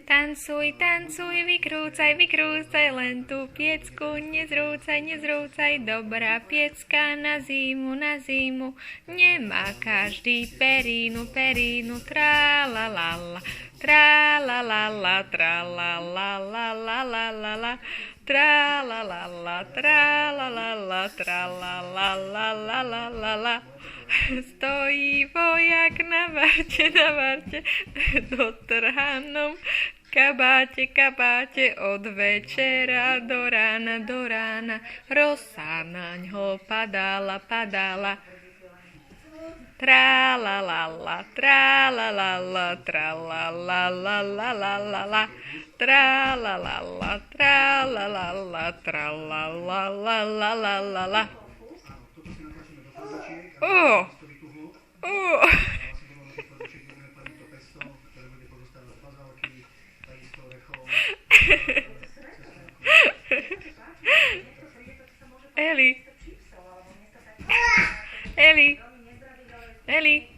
Tancuj, tancuj, vykrúcaj, vykrúcaj, len tú piecku nezrúcaj, nezrúcaj. Dobrá piecka na zimu, nemá každý perínu, perínu. Tra-la-la-la, tra-la-la-la, tra-la-la-la-la-la-la-la, tra-la-la-la, tra-la-la-la, tra-la-la-la-la-la-la. Stojí vojak na varte, dotrhanom kabáte, kabáte, od večera do rána, rosa naňho padala, padala. Tra-la-la-la, tra-la-la-la, tra-la-la-la-la-la-la, tra-la-la-la, tra-la-la-la, tra-la-la-la-la-la-la. Oh! Oh! Eli! Eli! Eli!